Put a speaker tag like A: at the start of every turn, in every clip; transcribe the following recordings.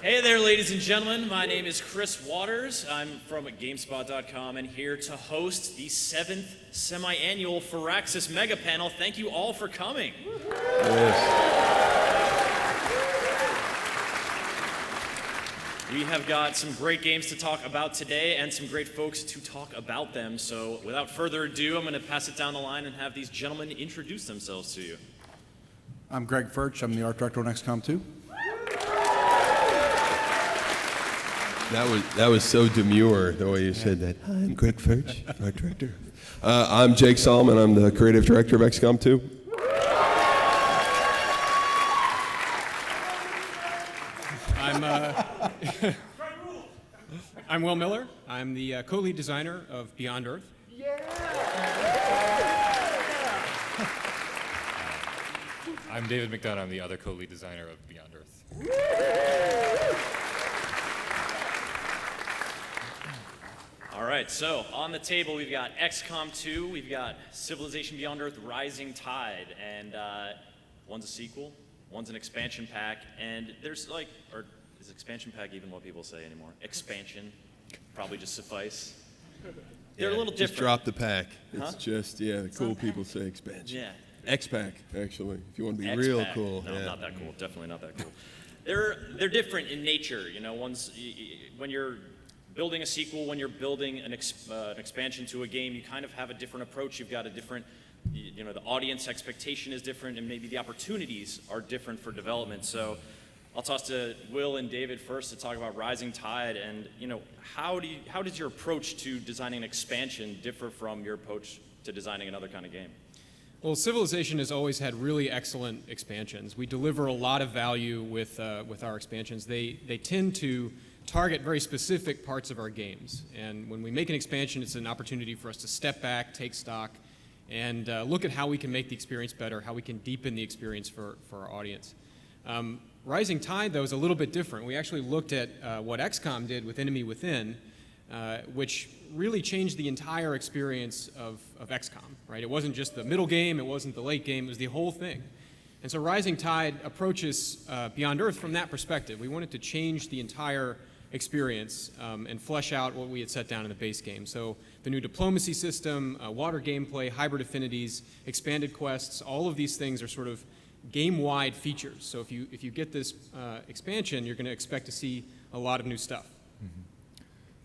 A: Hey there, ladies and gentlemen. My name is Chris Waters. I'm from GameSpot.com and here to host the 7th semi-annual Firaxis Mega Panel. Thank you all for coming. We have got some great games to talk about today and some great folks to talk about them. So without further ado, I'm going to pass it down the line and have these gentlemen introduce themselves to you.
B: I'm Greg Furch. I'm the art director on XCOM 2.
C: That was so demure, the way you said that. Hi, I'm Greg Furch, art director. I'm Jake Solomon. I'm the creative director of XCOM 2.
D: I'm Will Miller. I'm the co-lead designer of Beyond Earth.
E: I'm David McDonough. I'm the other co-lead designer of Beyond Earth.
A: All right, so on the table we've got XCOM 2, we've got Civilization Beyond Earth Rising Tide, and one's a sequel, one's an expansion pack, and there's like, or is expansion pack even what people say anymore? Expansion, probably just suffice. They're a little different.
C: Just drop the pack. It's
A: Huh?
C: just, the cool people say expansion.
A: Yeah.
C: X-Pack, actually, if you want to be
A: X-Pack.
C: real cool.
A: No,
C: yeah.
A: not that cool. Definitely not that cool. They're different in nature. You know, when you're building a sequel, when you're building an expansion to a game, you kind of have a different approach. You've got a different, you know, the audience expectation is different, and maybe the opportunities are different for development. So I'll toss to Will and David first to talk about Rising Tide, and you know, how does your approach to designing an expansion differ from your approach to designing another kind of game?
D: Well, Civilization has always had really excellent expansions. We deliver a lot of value with our expansions. They tend to target very specific parts of our games. And when we make an expansion, it's an opportunity for us to step back, take stock, and look at how we can make the experience better, how we can deepen the experience for our audience. Rising Tide, though, is a little bit different. We actually looked at what XCOM did with Enemy Within, which really changed the entire experience of XCOM, right? It wasn't just the middle game, it wasn't the late game, it was the whole thing. And so Rising Tide approaches Beyond Earth from that perspective. We wanted to change the entire experience and flesh out what we had set down in the base game. So the new diplomacy system, water gameplay, hybrid affinities, expanded quests, all of these things are sort of game-wide features. So if you get this expansion, you're going to expect to see a lot of new stuff.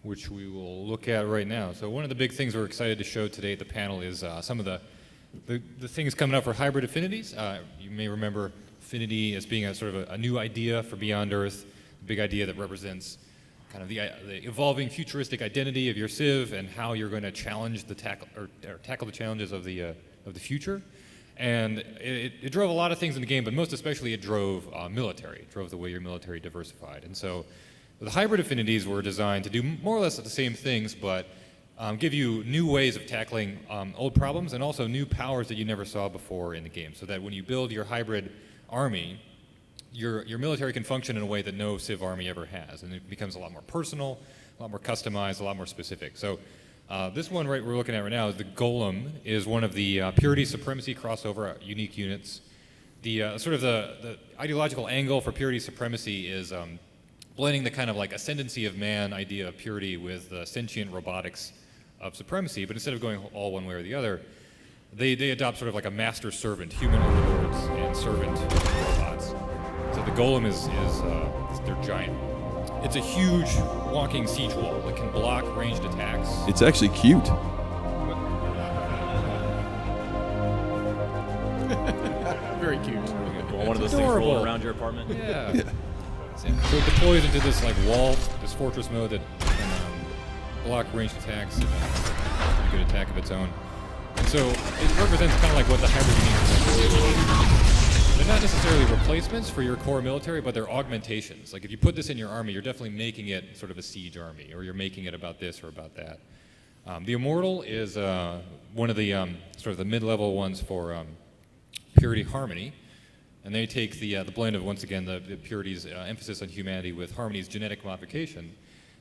E: Which we will look at right now. So one of the big things we're excited to show today at the panel is some of the things coming up for hybrid affinities. You may remember affinity as being a sort of a new idea for Beyond Earth, a big idea that represents kind of the evolving futuristic identity of your civ and how you're going to challenge tackle the challenges of the future. And it drove a lot of things in the game, but most especially it drove military. It drove the way your military diversified. And so the hybrid affinities were designed to do more or less the same things, but give you new ways of tackling old problems and also new powers that you never saw before in the game. So that when you build your hybrid army, your military can function in a way that no Civ army ever has, and it becomes a lot more personal, a lot more customized, a lot more specific. So this one we're looking at right now is the Golem, is one of the Purity Supremacy crossover unique units. The sort of the ideological angle for Purity Supremacy is blending the kind of like ascendancy of man idea of purity with the sentient robotics of supremacy, but instead of going all one way or the other, they adopt sort of like a master-servant, human overlords and servant robots. So the Golem is they're giant. It's a huge walking siege wall that can block ranged attacks.
C: It's actually cute.
D: Very cute.
A: One of those things rolling around your apartment?
E: Yeah. So it deploys into this like wall, this fortress mode that can block ranged attacks, a good attack of its own. And so it represents kind of like what the hybrid units do. They're not necessarily replacements for your core military, but they're augmentations. Like if you put this in your army, you're definitely making it sort of a siege army, or you're making it about this or about that. The Immortal is one of the sort of the mid-level ones for Purity Harmony. And they take the blend of, once again, the Purity's emphasis on humanity with Harmony's genetic modification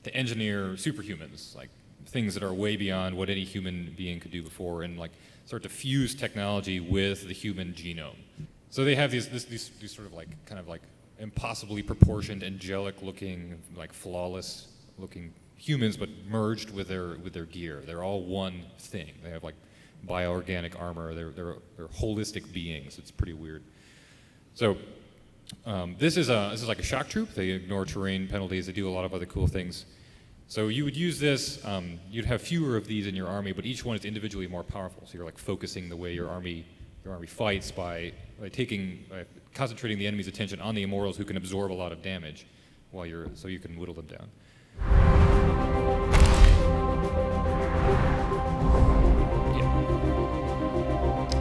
E: to engineer superhumans, like things that are way beyond what any human being could do before, and like start to fuse technology with the human genome. So they have these sort of like kind of like impossibly proportioned, angelic-looking, like flawless-looking humans, but merged with their gear. They're all one thing. They have like bioorganic armor. They're holistic beings. It's pretty weird. So this is like a shock troop. They ignore terrain penalties. They do a lot of other cool things. So you would use this. You'd have fewer of these in your army, but each one is individually more powerful. So you're like focusing the way your army fights by concentrating the enemy's attention on the immortals who can absorb a lot of damage, so you can whittle them down.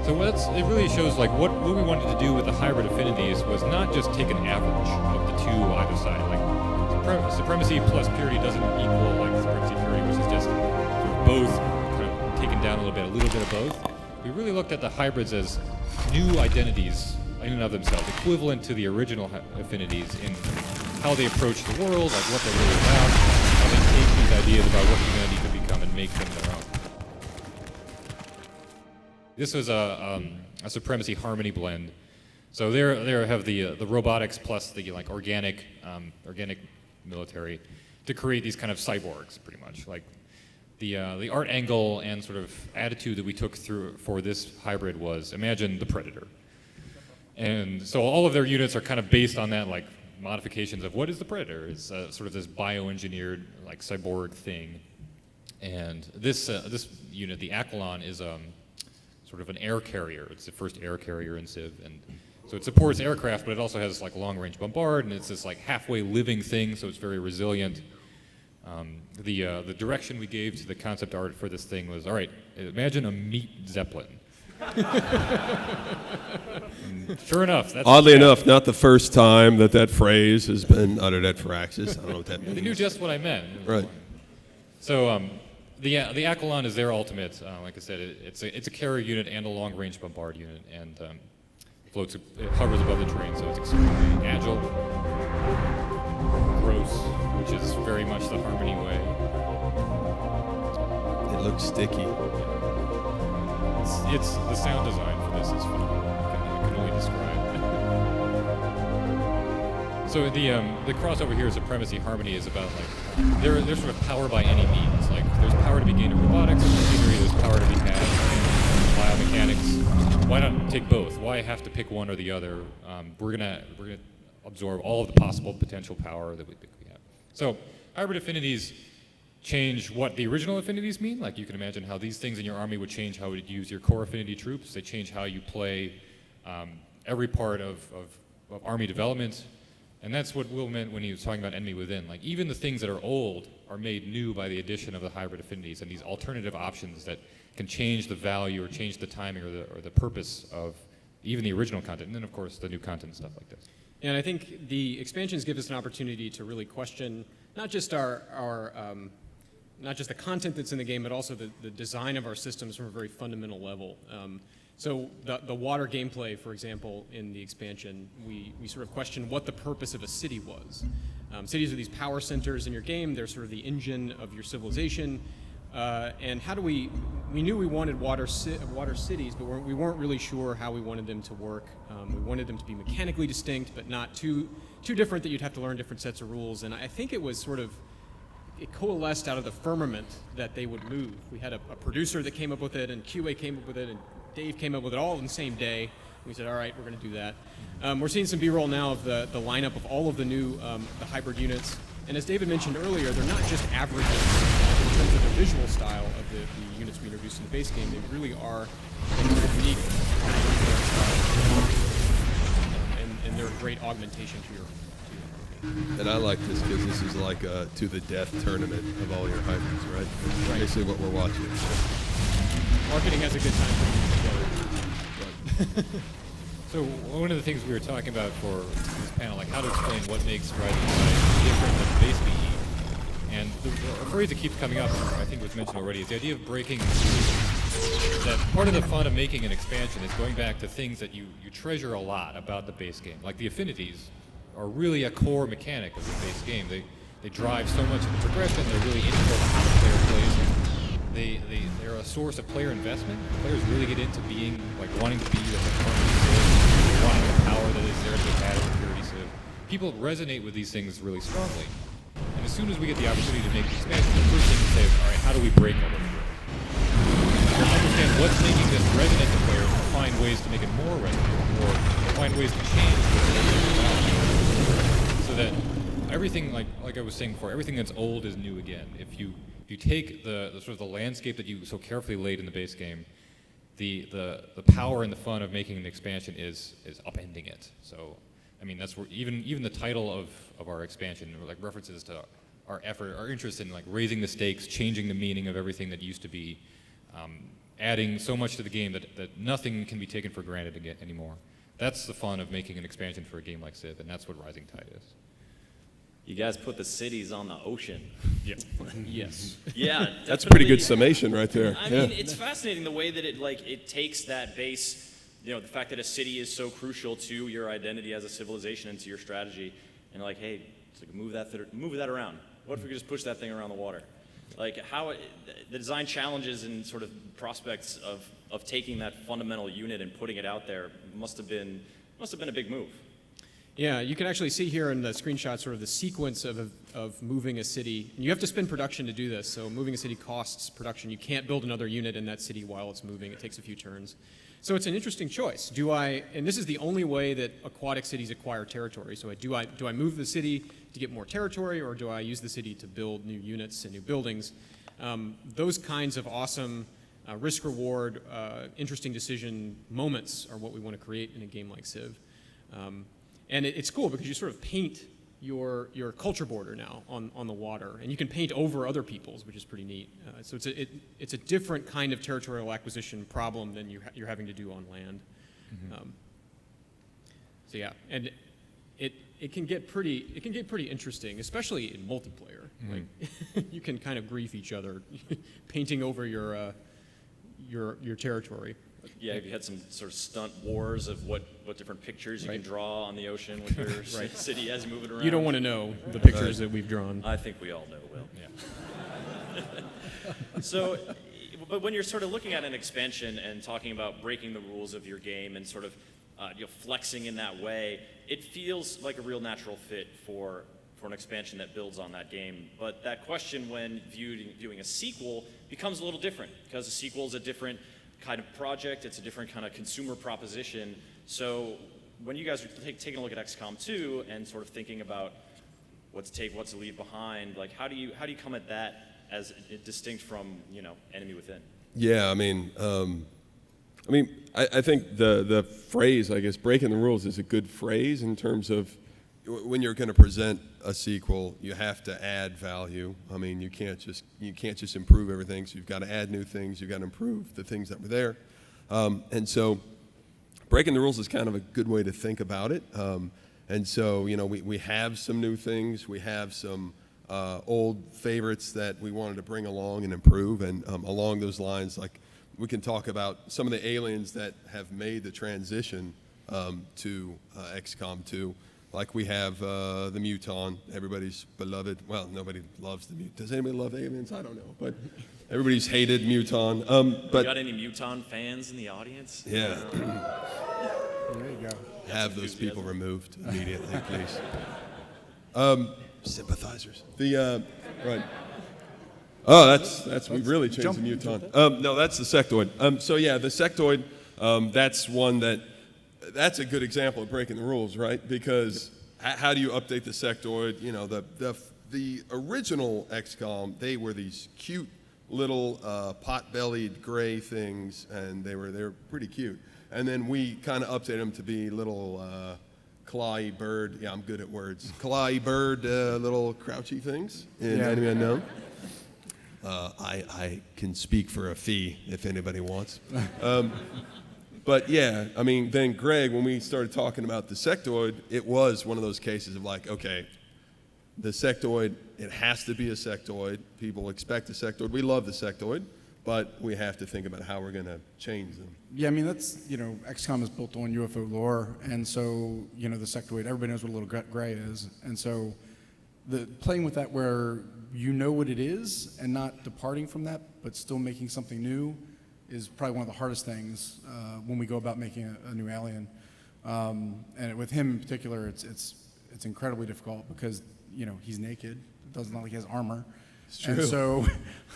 E: So it really shows like what we wanted to do with the hybrid affinities was not just take an average of the two either side. Like supremacy plus purity doesn't equal like supremacy purity, which is just sort of both kind of taken down a little bit of both. We really looked at the hybrids as new identities in and of themselves, equivalent to the original affinities in how they approach the world, like what they're really about, how they take these ideas about what humanity could become and make them their own. This was a supremacy harmony blend. So there have the robotics plus the like organic military to create these kind of cyborgs, pretty much. Like the art angle and sort of attitude that we took through for this hybrid was imagine the Predator. And so all of their units are kind of based on that, like modifications of what is the Predator. It's sort of this bioengineered like cyborg thing. And this unit, the Aquilon, is sort of an air carrier. It's the first air carrier in Civ, and so it supports aircraft, but it also has like long-range bombard, and it's this like halfway living thing, so it's very resilient. The direction we gave to the concept art for this thing was, all right, imagine a meat zeppelin. Sure enough, that's
C: Oddly enough, not the first time that phrase has been uttered at Firaxis. I don't know what that means.
E: You knew just what I meant.
C: Right.
E: So the Aquilon is their ultimate. Like I said, it's a carrier unit and a long-range bombard unit, and it hovers above the terrain, so it's extremely agile, gross, which is very much the Harmony way.
C: It looks sticky.
E: It's the sound design for this is phenomenal. I can only describe. So the crossover here, Supremacy Harmony, is about like they're sort of power by any means. Like there's power to be gained in robotics and machinery. There's power to be had in biomechanics. Why not take both? Why have to pick one or the other? We're gonna absorb all of the possible potential power that we have. So hybrid affinities change what the original affinities mean. Like you can imagine how these things in your army would change how you would use your core affinity troops. They change how you play every part of army development. And that's what Will meant when he was talking about enemy within. Like even the things that are old are made new by the addition of the hybrid affinities and these alternative options that can change the value or change the timing or the purpose of even the original content. And then of course the new content and stuff like this.
D: And I think the expansions give us an opportunity to really question not just not just the content that's in the game, but also the design of our systems from a very fundamental level. So the water gameplay, for example, in the expansion, we sort of questioned what the purpose of a city was. Cities are these power centers in your game. They're sort of the engine of your civilization. And how do we knew we wanted water cities, but we weren't really sure how we wanted them to work. We wanted them to be mechanically distinct, but not too different that you'd have to learn different sets of rules. And I think it was sort of, it coalesced out of the firmament that they would move. We had a producer that came up with it, and QA came up with it, and Dave came up with it all in the same day. We said, all right, we're going to do that. We're seeing some B-roll now of the lineup of all of the new the hybrid units. And as David mentioned earlier, they're not just averages in terms of the visual style of the units we introduced in the base game. They really are unique, and they're a great augmentation to your
C: And I like this because this is like a to the death tournament of all your hybrids, right? Right. Basically what we're watching.
D: Marketing has a good time putting it together.
E: So one of the things we were talking about for this panel, like how to explain what makes Rising Tide different than base BE. And the phrase that keeps coming up, I think was mentioned already, is the idea of breaking that part of the fun of making an expansion is going back to things that you treasure a lot about the base game. Like the affinities are really a core mechanic of the base game. They drive so much of the progression, they're really integral to how the player plays. They're a source of player investment. Players really get into wanting to be the wanting the power that is there to be had in Purity Civ. people resonate with these things really strongly. And as soon as we get the opportunity to make the expansion, the first thing to say is, all right, how do we break all those rules? Understand what's making this resonant to players and find ways to make it more resonant, or find ways to change so that everything, like I was saying before, everything that's old is new again. If you take the sort of the landscape that you so carefully laid in the base game, the power and the fun of making an expansion is upending it. So, I mean, that's where even the title of our expansion, like references to our effort, our interest in like raising the stakes, changing the meaning of everything that used to be, adding so much to the game that nothing can be taken for granted again anymore. That's the fun of making an expansion for a game like Civ, and that's what Rising Tide is.
A: You guys put the cities on the ocean.
E: Yeah.
D: Yes.
A: Yeah,
C: That's a pretty
A: definitely.
C: good summation right there.
A: I
C: Yeah.
A: mean, it's fascinating the way that it takes that base, the fact that a city is so crucial to your identity as a civilization and to your strategy, and like, hey, it's like move that around. What if we could just push that thing around the water? Like the design challenges and sort of prospects of taking that fundamental unit and putting it out there must have been a big move.
D: Yeah, you can actually see here in the screenshot sort of the sequence of moving a city. And you have to spend production to do this, so moving a city costs production. You can't build another unit in that city while it's moving. It takes a few turns. So it's an interesting choice. And this is the only way that aquatic cities acquire territory. So do I move the city to get more territory, or do I use the city to build new units and new buildings? Those kinds of awesome risk-reward, interesting decision moments are what we want to create in a game like Civ. And it's cool because you sort of paint your culture border now on the water, and you can paint over other people's, which is pretty neat. So it's a different kind of territorial acquisition problem than you're having to do on land.
E: Mm-hmm.
D: So yeah, and it can get pretty interesting, especially in multiplayer.
E: Mm-hmm.
D: Like you can kind of grief each other, painting over your territory.
A: Yeah, have you had some sort of stunt wars of what different pictures you can draw on the ocean with your city as you move it around?
D: You don't want to know the pictures that we've drawn.
A: I think we all know, Will.
E: Yeah.
A: So, but when you're sort of looking at an expansion and talking about breaking the rules of your game and sort of flexing in that way, it feels like a real natural fit for an expansion that builds on that game. But that question when viewing a sequel becomes a little different, because a sequel is a different kind of project, it's a different kind of consumer proposition. So when you guys are taking a look at XCOM 2 and sort of thinking about what to take, what to leave behind, like how do you come at that as distinct from Enemy Within?
C: Yeah, I mean, I think the phrase, I guess, breaking the rules is a good phrase in terms of when you're going to present a sequel, you have to add value. I mean, you can't just improve everything. So you've got to add new things. You've got to improve the things that were there. And so, breaking the rules is kind of a good way to think about it. And so, we have some new things. We have some old favorites that we wanted to bring along and improve. And along those lines, like we can talk about some of the aliens that have made the transition to XCOM 2. Like we have the MUTON, everybody's beloved. Well, nobody loves the MUTON. Does anybody love aliens? I don't know, but everybody's hated MUTON.
A: But got any MUTON fans in the audience?
C: Yeah.
B: There you go.
C: Have those people removed immediately, please. Sympathizers. Right. Oh, that's we really changed the MUTON. No, that's the sectoid. So yeah, the sectoid. That's one that's a good example of breaking the rules, right? Because how do you update the sectoid? The original XCOM, they were these cute little pot-bellied gray things, and they were pretty cute. And then we kind of updated them to be little clawy bird. Yeah, I'm good at words. Clawy bird, little crouchy things in Enemy Unknown. I can speak for a fee if anybody wants. But yeah, I mean, then Greg, when we started talking about the sectoid, it was one of those cases of like, okay, the sectoid, it has to be a sectoid. People expect a sectoid. We love the sectoid, but we have to think about how we're going to change them.
B: Yeah, I mean, that's, XCOM is built on UFO lore, and so, the sectoid, everybody knows what a little gray is. And so playing with that where you know what it is and not departing from that, but still making something new is probably one of the hardest things when we go about making a new alien. And with him in particular, it's it's incredibly difficult because he's naked. It doesn't look like he has armor.
C: It's true.
B: And so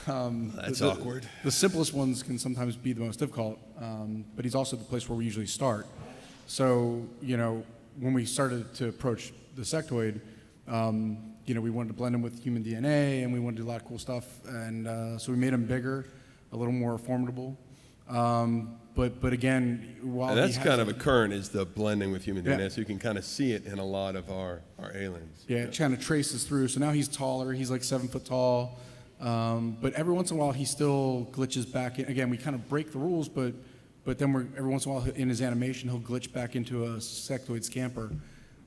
C: That's awkward.
B: The simplest ones can sometimes be the most difficult, but he's also the place where we usually start. So when we started to approach the sectoid, we wanted to blend him with human DNA, and we wanted to do a lot of cool stuff, and so we made him bigger, a little more formidable. But again, while
C: And that's
B: he
C: kind
B: has
C: of a current, is the blending with human
B: Yeah.
C: DNA, so you can kind of see it in a lot of our aliens.
B: yeah, it kind of traces through. So now he's taller. He's like 7 foot tall. But every once in a while, he still glitches back in. Again, we kind of break the rules, but then every once in a while in his animation, he'll glitch back into a sectoid scamper.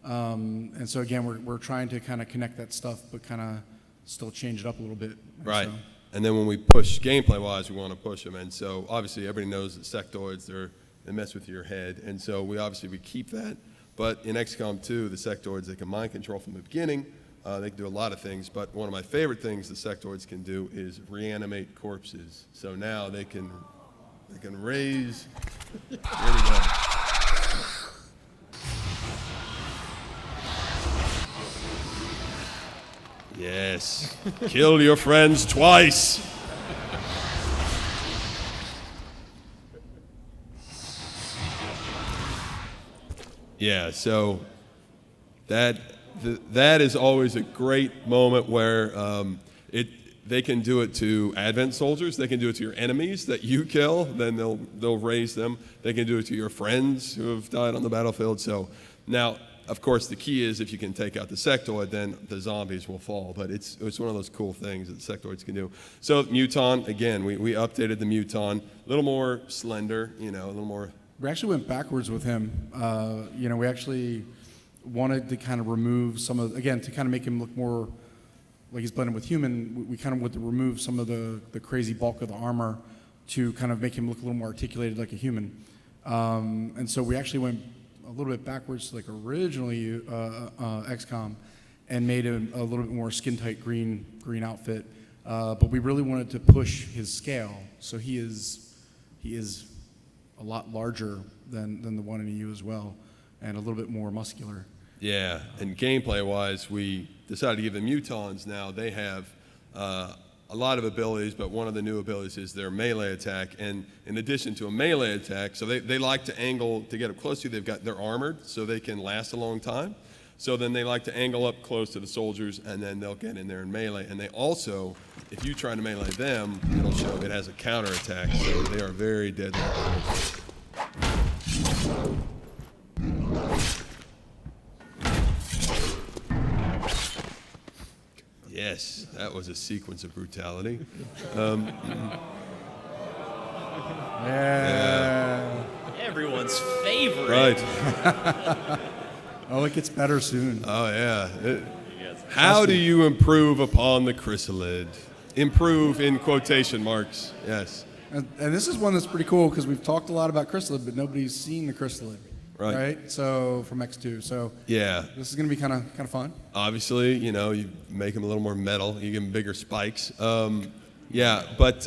B: And so again, we're trying to kind of connect that stuff, but kind of still change it up a little bit. And
C: Right.
B: so-
C: And then when we push gameplay-wise, we want to push them. And so obviously everybody knows that sectoids, they mess with your head. And so we keep that. But in XCOM 2, the sectoids, they can mind control from the beginning. They can do a lot of things. But one of my favorite things the sectoids can do is reanimate corpses. So now they can raise. There we go. Yes. Kill your friends twice. Yeah, so that is always a great moment where they can do it to advent soldiers. They can do it to your enemies that you kill. Then they'll raise them. They can do it to your friends who have died on the battlefield. So now, of course, the key is if you can take out the sectoid, then the zombies will fall. But it's one of those cool things that the sectoids can do. So MUTON, again, we updated the MUTON, a little more slender, a little more.
B: We actually went backwards with him. We actually wanted to kind of remove to kind of make him look more like he's blended with human. We kind of wanted to remove some of the crazy bulk of the armor to kind of make him look a little more articulated like a human. And so we actually went a little bit backwards, like originally XCOM, and made him a little bit more skin-tight green outfit. But we really wanted to push his scale, so he is a lot larger than the one in EU as well, and a little bit more muscular.
C: Yeah, and gameplay-wise, we decided to give them MUTONs now. They have a lot of abilities, but one of the new abilities is their melee attack. And in addition to a melee attack, so they like to angle to get up close to you. They're armored, so they can last a long time. So then they like to angle up close to the soldiers, and then they'll get in there and melee. And they also, if you try to melee them, it'll show it has a counter attack, so they are very deadly. Yes, that was a sequence of brutality.
B: Yeah.
A: Everyone's favorite.
C: Right.
B: Oh, it gets better soon.
C: Oh, yeah.
A: Yes.
C: How do you improve upon the chrysalid? Improve in quotation marks. Yes.
B: And this is one that's pretty cool because we've talked a lot about CHRYSSALID, but nobody's seen the CHRYSSALID.
C: Right.
B: So from X2. So
C: Yeah.
B: this is going to be kind of fun.
C: Obviously, you make them a little more metal. You give them bigger spikes. Yeah, but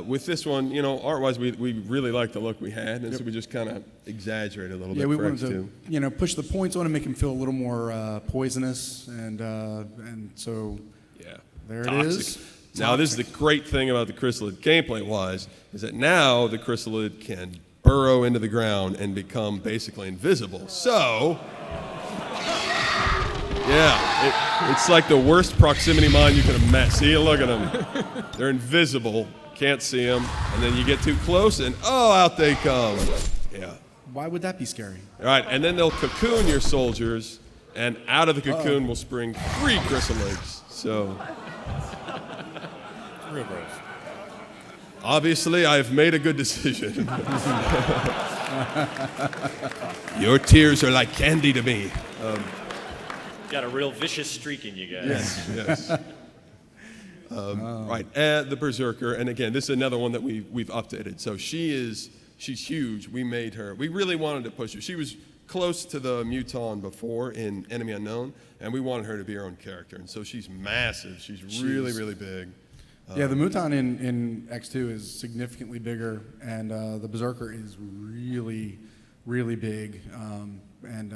C: with this one, art-wise, we really like the look we had, and so we just kind of exaggerated a little bit.
B: Yeah, we
C: for
B: wanted
C: X2.
B: to push the points on and make him feel a little more poisonous, and so
C: Yeah.
B: there
C: Toxic.
B: it is.
C: Now, this is the great thing about the chrysalid gameplay-wise, is that now the chrysalid can burrow into the ground and become basically invisible. So, yeah, it's like the worst proximity mine you can imagine. See, look at them. They're invisible, can't see them, and then you get too close, and out they come. Yeah.
B: Why would that be scary?
C: All right, and then they'll cocoon your soldiers, and out of the cocoon will spring 3 chrysalids. So,
E: Real gross.
C: obviously, I've made a good decision. Your tears are like candy to me.
A: Got a real vicious streak in you guys.
C: Yes. Right, the Berserker, and again, this is another one that we've updated. So she's huge. We made her. We really wanted to push her. She was close to the MUTON before in Enemy Unknown, and we wanted her to be her own character. And so she's massive. She's really, really big.
B: Yeah, the MUTON in X2 is significantly bigger, and the Berserker is really, really big. And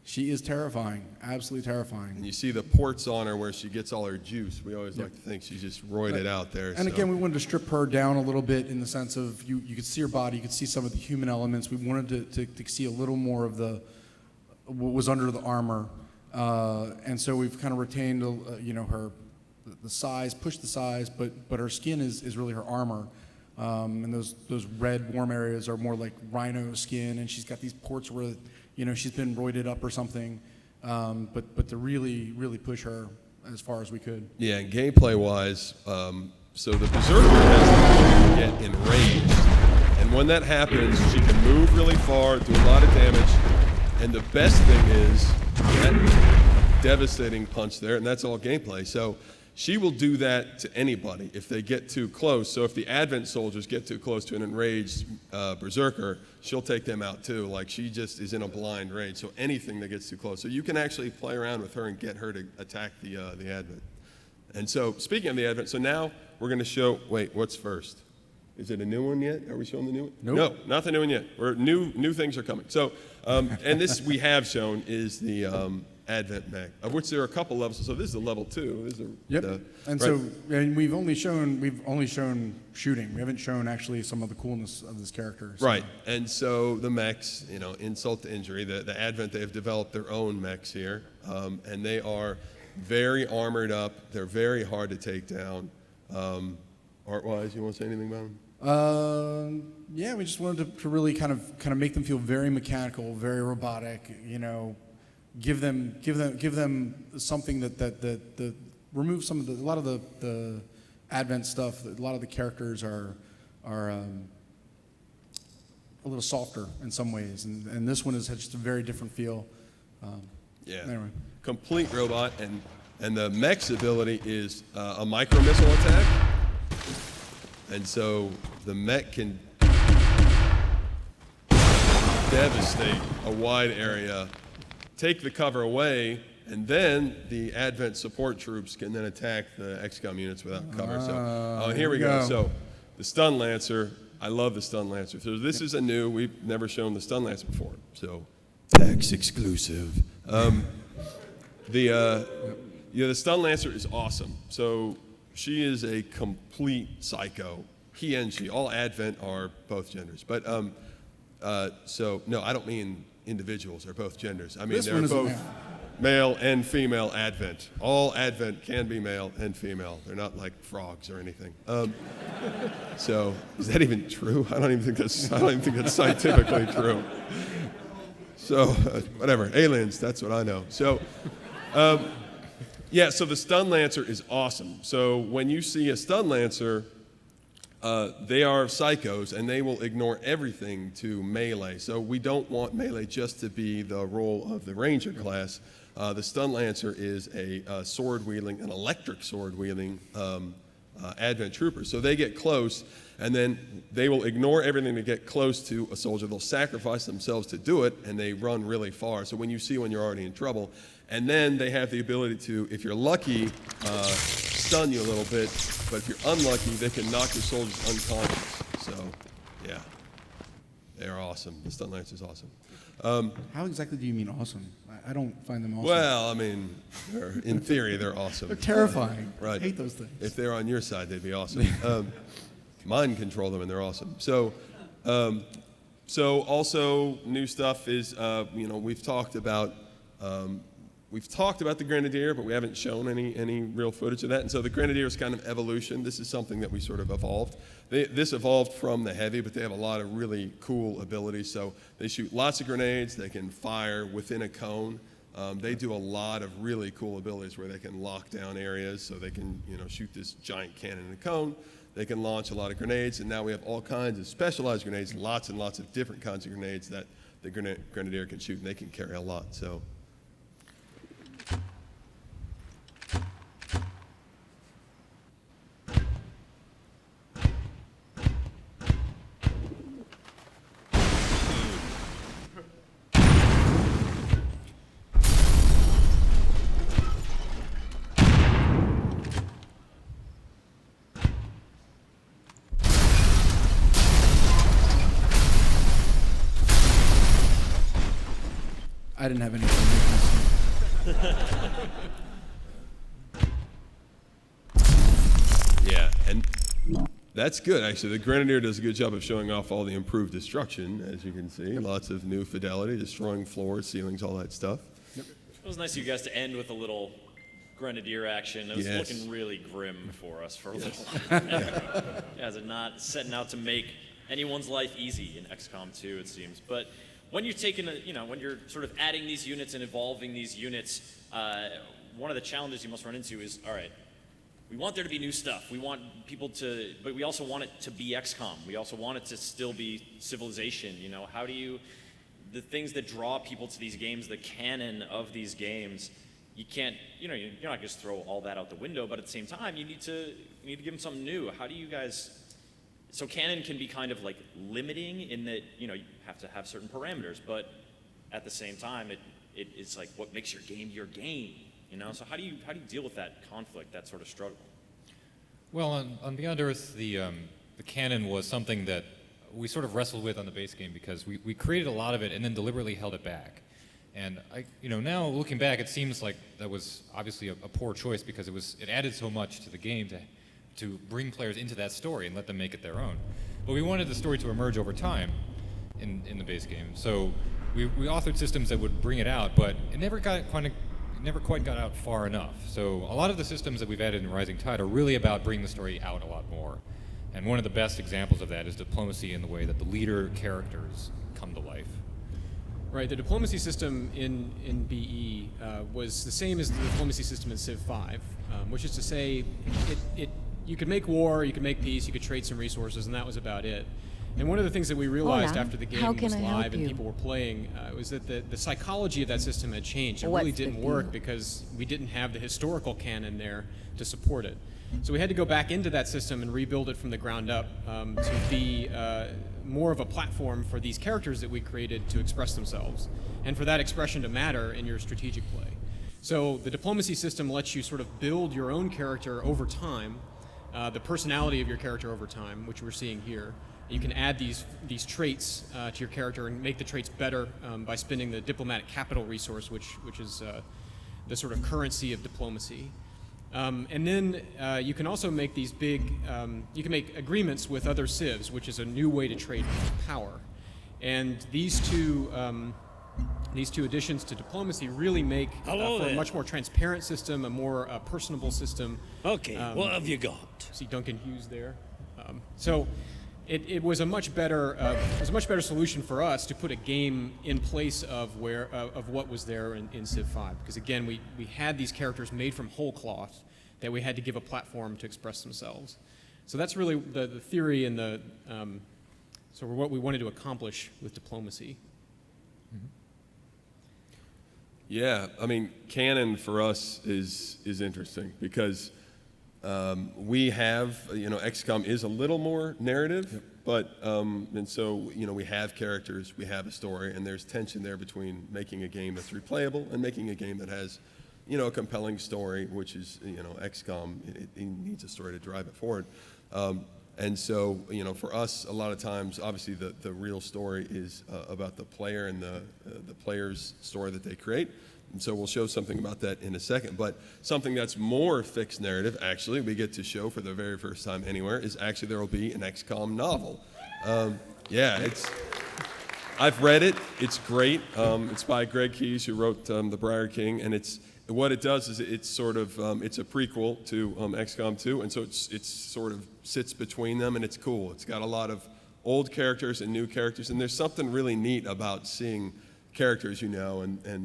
B: She is terrifying, absolutely
C: And
B: terrifying.
C: you see the ports on her where she gets all her juice. We always like to think she's just roided out there.
B: And
C: so.
B: again, we wanted to strip her down a little bit in the sense of you could see her body, you could see some of the human elements. We wanted to see a little more of what was under the armor. And so we've kind of retained, her, the size, pushed the size, but her skin is really her armor. And those red warm areas are more like rhino skin, and she's got these ports where, she's been roided up or something. But to really, really push her as far as we could.
C: Yeah, and gameplay-wise, so the Berserker has the ability to get enraged, and when that happens, she can move really far, do a lot of damage, and the best thing is that devastating punch there, and that's all gameplay. So she will do that to anybody if they get too close. So if the Advent soldiers get too close to an enraged Berserker, she'll take them out too. Like, she just is in a blind rage, so anything that gets too close. So you can actually play around with her and get her to attack the Advent. And so, speaking of the Advent, so now we're going to show, wait, what's first? Is it a new one yet? Are we showing the new one?
B: Nope.
C: No, not the new one yet. New things are coming. So, and this we have shown is the Advent mech, of which there are a couple levels. So this is a level 2. This is
B: Yep.
C: right.
B: And we've only shown shooting. We haven't shown actually some of the coolness of this character. So.
C: Right, and so the mechs, insult to injury, the Advent, they have developed their own mechs here, and they are very armored up. They're very hard to take down. Art-wise, you want to say anything about them?
B: Yeah, we just wanted to really kind of make them feel very mechanical, very robotic. Give them something that remove some of a lot of the Advent stuff. A lot of the characters are a little softer in some ways, and this one has just a very different feel.
C: Yeah,
B: Anyway.
C: complete robot, and the mech's ability is a micro missile attack, and so the mech can devastate a wide area, take the cover away, and then the Advent support troops can then attack the XCOM units without cover. So, here we go. So, the Stun Lancer, I love the Stun Lancer. So this is we've never shown the Stun Lancer before. So, PAX exclusive. The Stun Lancer is awesome. So, she is a complete psycho. He and she, all Advent are both genders. But, so, no, I don't mean individuals are both genders. I mean,
B: This
C: they're
B: one is a
C: both
B: male.
C: male and female Advent. All Advent can be male and female. They're not like frogs or anything. So is that even true? I don't even think that's scientifically true. So whatever, aliens. That's what I know. So so the Stun Lancer is awesome. So when you see a Stun Lancer, they are psychos, and they will ignore everything to melee. So we don't want melee just to be the role of the Ranger class. The Stun Lancer is a sword-wielding, an electric sword-wielding Advent trooper. So they get close, and then they will ignore everything to get close to a soldier. They'll sacrifice themselves to do it, and they run really far. So when you're already in trouble, and then they have the ability to, if you're lucky, stun you a little bit, but if you're unlucky, they can knock your soldiers unconscious. So, yeah, they're awesome. The Stun Lancer is awesome.
B: How exactly do you mean awesome? I don't find them awesome.
C: Well, I mean, in theory, they're awesome.
B: They're terrifying.
C: Right.
B: I hate those things.
C: If they're on your side, they'd be awesome. Mind control them, and they're awesome. So, also new stuff is, we've talked about the Grenadier, but we haven't shown any real footage of that. And so the Grenadier is kind of evolution. This is something that we sort of evolved. This evolved from the Heavy, but they have a lot of really cool abilities. So they shoot lots of grenades. They can fire within a cone. They do a lot of really cool abilities where they can lock down areas. So they can, shoot this giant cannon in a cone. They can launch a lot of grenades. And now we have all kinds of specialized grenades, lots and lots of different kinds of grenades that the Grenadier can shoot, and they can carry a lot. So.
B: I didn't have anything.
C: Yeah, and that's good, actually. The Grenadier does a good job of showing off all the improved destruction, as you can see. Lots of new fidelity, destroying floors, ceilings, all that stuff.
A: It was nice of you guys to end with a little Grenadier action. It was
C: Yes.
A: looking really grim for us for a little while. You guys are not setting out to make anyone's life easy in XCOM 2, it seems. But when you're taking when you're sort of adding these units and evolving these units, one of the challenges you must run into is, all right, we want there to be new stuff. We want people to, but we also want it to be XCOM. We also want it to still be Civilization. How do you, the things that draw people to these games, the canon of these games, you can't, you're not just throw all that out the window, but at the same time, you need to give them something new. How do you guys, so canon can be kind of like limiting in that, you have to have certain parameters, but at the same time, it's like what makes your game your game. So how do you deal with that conflict, that sort of struggle?
E: Well, on Beyond Earth, the canon was something that we sort of wrestled with on the base game because we created a lot of it and then deliberately held it back. And now looking back, it seems like that was obviously a poor choice because it added so much to the game to bring players into that story and let them make it their own. But we wanted the story to emerge over time in the base game. So we authored systems that would bring it out, but it never quite got out far enough. So a lot of the systems that we've added in Rising Tide are really about bringing the story out a lot more. And one of the best examples of that is diplomacy in the way that the leader characters come to life.
D: Right, the diplomacy system in BE was the same as the diplomacy system in Civ 5, which is to say, you could make war, you could make peace, you could trade some resources, and that was about it. And one of the things that we realized
F: Hola.
D: after the game
F: How can
D: was
F: I help
D: live and
F: you?
D: people were playing was that the psychology of that system had changed. It
F: What's
D: really
F: the
D: didn't
F: deal?
D: work because we didn't have the historical canon there to support it. So we had to go back into that system and rebuild it from the ground up to be more of a platform for these characters that we created to express themselves, and for that expression to matter in your strategic play. So the diplomacy system lets you sort of build your own character over time, the personality of your character over time, which we're seeing here. You can add these traits to your character and make the traits better by spending the diplomatic capital resource, which is the sort of currency of diplomacy. And then you can also make these you can make agreements with other civs, which is a new way to trade power. And these two additions to diplomacy really make
G: Hello
D: for a
G: there.
D: much more transparent system, a more personable system.
G: Okay, what have you got?
D: See Duncan Hughes there. So it was a much better solution for us to put a game in place of what was there in Civ 5, because again we had these characters made from whole cloth that we had to give a platform to express themselves. So that's really the theory and the sort of what we wanted to accomplish with diplomacy.
C: Yeah, I mean, canon for us is interesting because we have, XCOM is a little more narrative, but, and so, we have characters, we have a story, and there's tension there between making a game that's replayable and making a game that has, a compelling story, which is, XCOM, it needs a story to drive it forward. And so, for us, a lot of times, obviously, the real story is about the player and the player's story that they create. And so we'll show something about that in a second. But something that's more fixed narrative, actually, we get to show for the very first time anywhere, is actually there will be an XCOM novel. I've read it. It's great. It's by Greg Keyes, who wrote The Briar King, and what it does is it's sort of it's a prequel to XCOM 2, and so it's sort of sits between them, and it's cool. It's got a lot of old characters and new characters, and there's something really neat about seeing characters and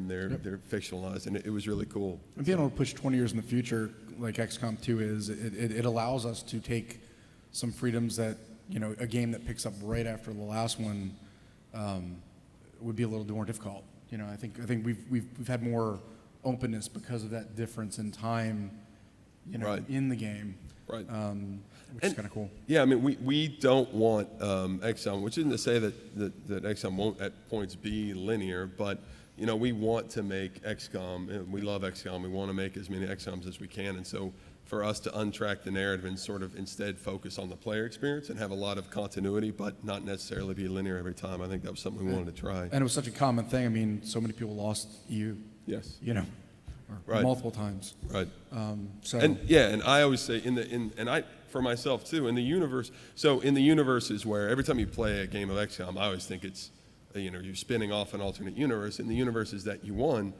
C: they're fictionalized, and it was really cool.
B: And being able to push 20 years in the future, like XCOM 2 is, it allows us to take some freedoms that, a game that picks up right after the last one would be a little more difficult. I think we've had more openness because of that difference in time,
C: Right.
B: in the game.
C: Right.
B: Which is kind of cool.
C: Yeah, I mean, we don't want XCOM, which isn't to say that XCOM won't at points be linear, but we want to make XCOM. We love XCOM. We want to make as many XCOMs as we can, and so for us to untrack the narrative and sort of instead focus on the player experience and have a lot of continuity, but not necessarily be linear every time. I think that was something we wanted to try.
B: And it was such a common thing. I mean, so many people lost EU,
C: Yes.
B: you know, or
C: Right.
B: multiple times.
C: Right.
B: So
C: And yeah, and I always say and I for myself too, in the universe. So in the universes where every time you play a game of XCOM, I always think it's, you're spinning off an alternate universe. In the universes that you won,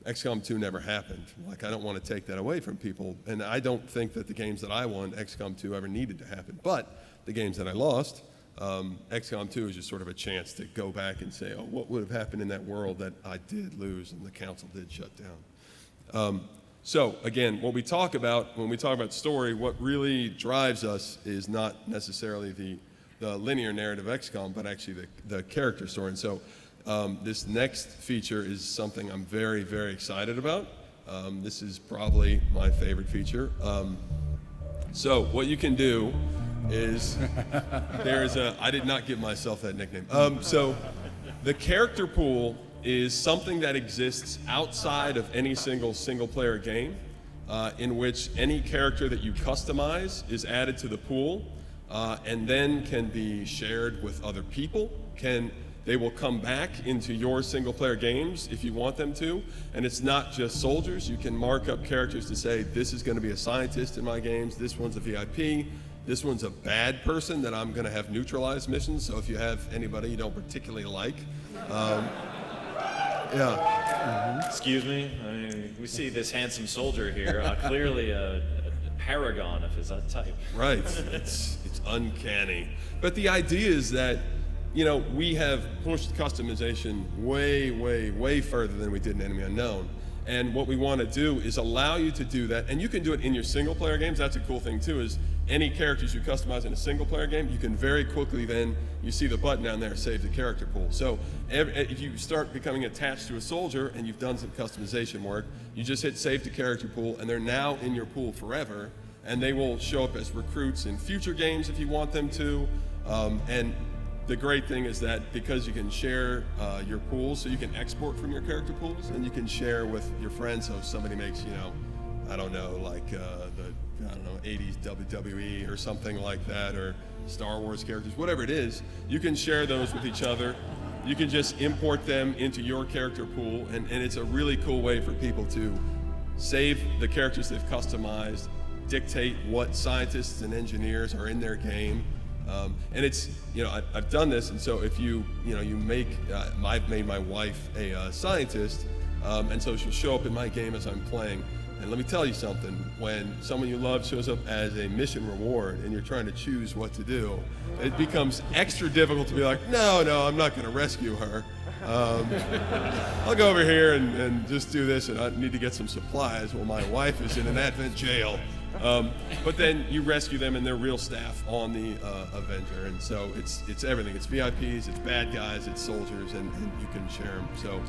C: XCOM 2 never happened. Like, I don't want to take that away from people, and I don't think that the games that I won, XCOM 2 ever needed to happen. But the games that I lost, XCOM 2 is just sort of a chance to go back and say, oh, what would have happened in that world that I did lose and the council did shut down? So again, what we talk about when we talk about story, what really drives us is not necessarily the linear narrative of XCOM, but actually the character story. And so this next feature is something I'm very, very excited about. This is probably my favorite feature. So what you can do is I did not give myself that nickname. So the character pool is something that exists outside of any single player game, in which any character that you customize is added to the pool, and then can be shared with other people. They will come back into your single player games if you want them to, and it's not just soldiers. You can mark up characters to say, this is going to be a scientist in my games, this one's a VIP, this one's a bad person that I'm going to have neutralized missions. So if you have anybody you don't particularly like, yeah.
A: Excuse me. I mean, we see this handsome soldier here, clearly a paragon of his type.
C: Right. It's uncanny. But the idea is that, we have pushed customization way further than we did in Enemy Unknown. And what we want to do is allow you to do that. And you can do it in your single player games. That's a cool thing too, is any characters you customize in a single player game, you can very quickly then, you see the button down there, save the character pool. So if you start becoming attached to a soldier and you've done some customization work, you just hit save to character pool and they're now in your pool forever. And they will show up as recruits in future games if you want them to. And the great thing is that because you can share your pools, so you can export from your character pools and you can share with your friends. So if somebody makes, I don't know, like the 80s WWE or something like that, or Star Wars characters, whatever it is, you can share those with each other. You can just import them into your character pool, and it's a really cool way for people to save the characters they've customized, dictate what scientists and engineers are in their game. And it's, I've done this, and so if you make, I've made my wife a scientist, and so she'll show up in my game as I'm playing. And let me tell you something, when someone you love shows up as a mission reward and you're trying to choose what to do, it becomes extra difficult to be like, no, I'm not going to rescue her. I'll go over here and just do this, and I need to get some supplies while my wife is in an Advent jail. But then you rescue them and they're real staff on the Avenger, and so it's everything. It's VIPs, it's bad guys, it's soldiers, and you can share them. So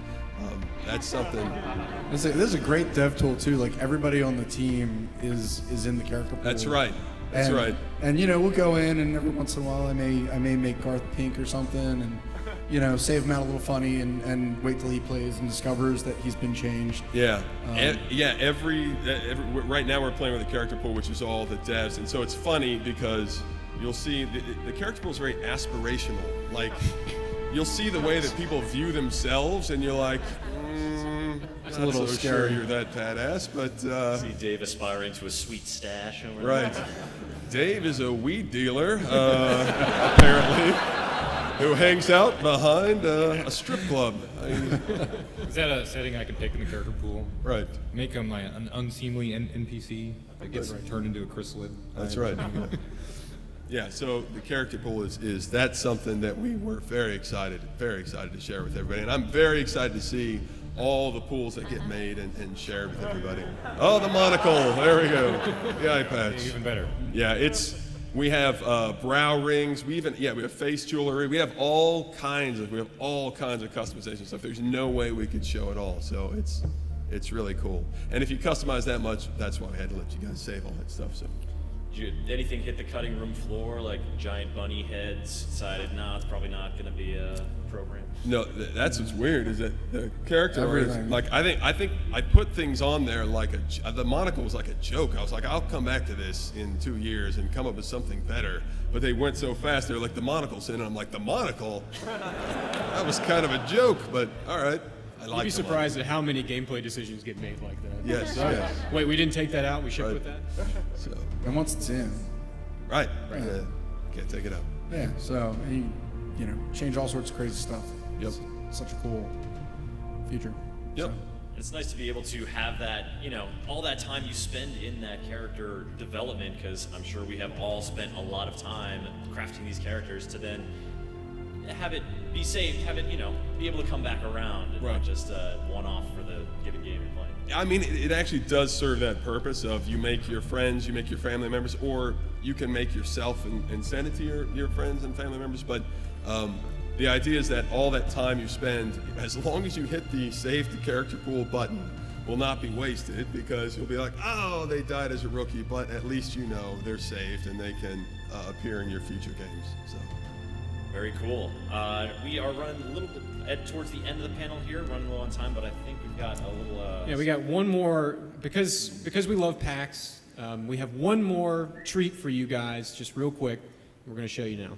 C: that's something.
B: This is a great dev tool too. Like, everybody on the team is in the character pool.
C: That's right. That's right.
B: And we'll go in, and every once in a while I may make Garth pink or something, and save him out a little funny, and wait till he plays and discovers that he's been changed.
C: Yeah, every right now we're playing with the character pool, which is all the devs, and so it's funny because you'll see the character pool is very aspirational. Like, you'll see the way that people view themselves, and you're like,
B: It's a little
C: so
B: scary.
C: sure you're that badass, but
A: See Dave aspiring to a sweet stash over there.
C: right. Dave is a weed dealer, apparently, who hangs out behind a strip club.
E: Is that a setting I can pick in the character pool?
C: Right.
E: Make them like an unseemly NPC that gets turned into a chrysalid.
C: That's right. Yeah, so the character pool is that's something that we were very excited to share with everybody. And I'm very excited to see all the pools that get made and shared with everybody. Oh, the monocle, there we go. The eye patch.
E: Even better.
C: Yeah, we have brow rings, we have face jewelry, we have all kinds of customization stuff. There's no way we could show it all, so it's really cool. And if you customize that much, that's why I had to let you guys save all that stuff. So
A: Anything hit the cutting room floor, like giant bunny heads? Decided, no, it's probably not going to be a program.
C: No, that's what's weird is that the character artist,
B: Everything.
C: like I think I put things on there like the monocle was like a joke. I was like, I'll come back to this in 2 years and come up with something better. But they went so fast, they were like, the monocle's in, and I'm like, the monocle? That was kind of a joke, but all right. I like
D: You'd be surprised at how many gameplay decisions get made like that.
C: Yes, yes.
D: Wait, we didn't take that out? We should
C: Right.
D: put that?
C: So,
B: And once it's in,
C: right. Yeah. Can't take it out.
B: yeah. So you know, change all sorts of crazy stuff.
C: Yep.
B: It's such a cool feature.
C: Yep.
B: So,
A: It's nice to be able to have that, all that time you spend in that character development, because I'm sure we have all spent a lot of time crafting these characters to then have it be safe, have it, be able to come back around and
C: Right.
A: not just one-off for the given game you're playing.
C: I mean, it actually does serve that purpose of you make your friends, you make your family members, or you can make yourself and send it to your friends and family members. But the idea is that all that time you spend, as long as you hit the save to character pool button, will not be wasted, because you'll be like, oh, they died as a rookie, but at least you know they're saved and they can appear in your future games. So.
A: Very cool. We are running a little bit towards the end of the panel here, running low on time, but I think we've got a little...
D: Yeah, we got one more, because we love PAX, we have one more treat for you guys, just real quick. We're going to show you now.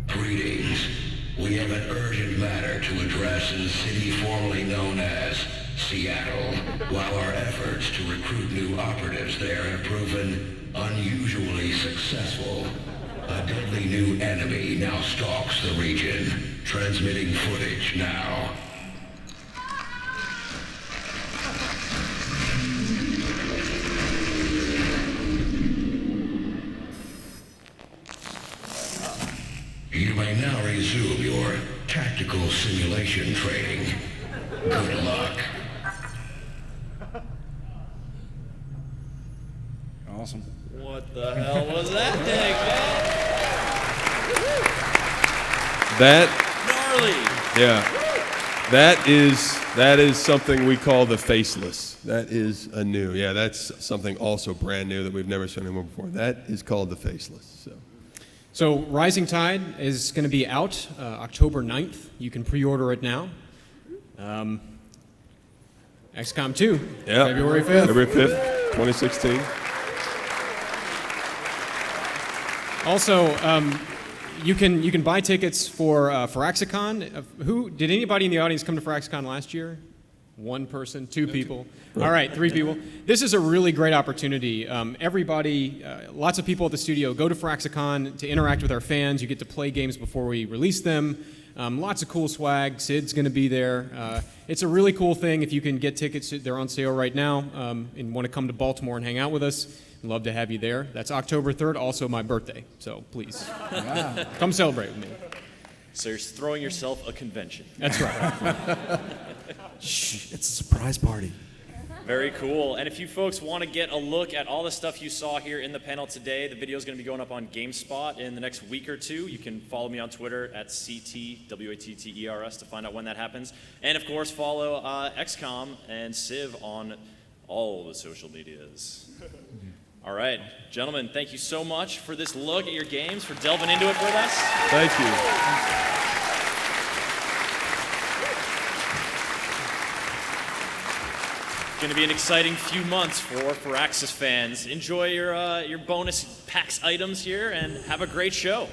F: Greetings. We have an urgent matter to address in the city formerly known as Seattle. While our efforts to recruit new operatives there have proven unusually successful, a deadly new enemy now stalks the region. Transmitting footage now. You may now resume your tactical simulation training. Good luck.
B: awesome.
A: What the hell was that thing, man?
C: That,
A: Gnarly!
C: yeah, that is something we call the faceless. That is a new, yeah, that's something also brand new that we've never shown anyone before. That is called the faceless.
D: So Rising Tide is going to be out October 9th. You can pre-order it now. XCOM 2,
C: Yeah.
D: February 5th.
C: February 5th, 2016.
D: Also, you can buy tickets for Firaxicon. Did anybody in the audience come to Firaxicon last year? One person, two people. All right, three people. This is a really great opportunity. Everybody, lots of people at the studio go to Firaxicon to interact with our fans. You get to play games before we release them. Lots of cool swag. Sid's going to be there. It's a really cool thing. If you can get tickets, they're on sale right now, and want to come to Baltimore and hang out with us, I'd love to have you there. That's October 3rd, also my birthday. So please, come celebrate with me.
A: So you're throwing yourself a convention.
D: That's right.
G: Shh, it's a surprise party.
A: Very cool. And if you folks want to get a look at all the stuff you saw here in the panel today, the video is going to be going up on GameSpot in the next week or two. You can follow me on Twitter at CTWATTERS to find out when that happens. And of course, follow XCOM and Civ on all the social medias. All right, gentlemen, thank you so much for this look at your games, for delving into it with us.
C: Thank you.
A: It's going to be an exciting few months for Firaxis fans. Enjoy your bonus PAX items here and have a great show.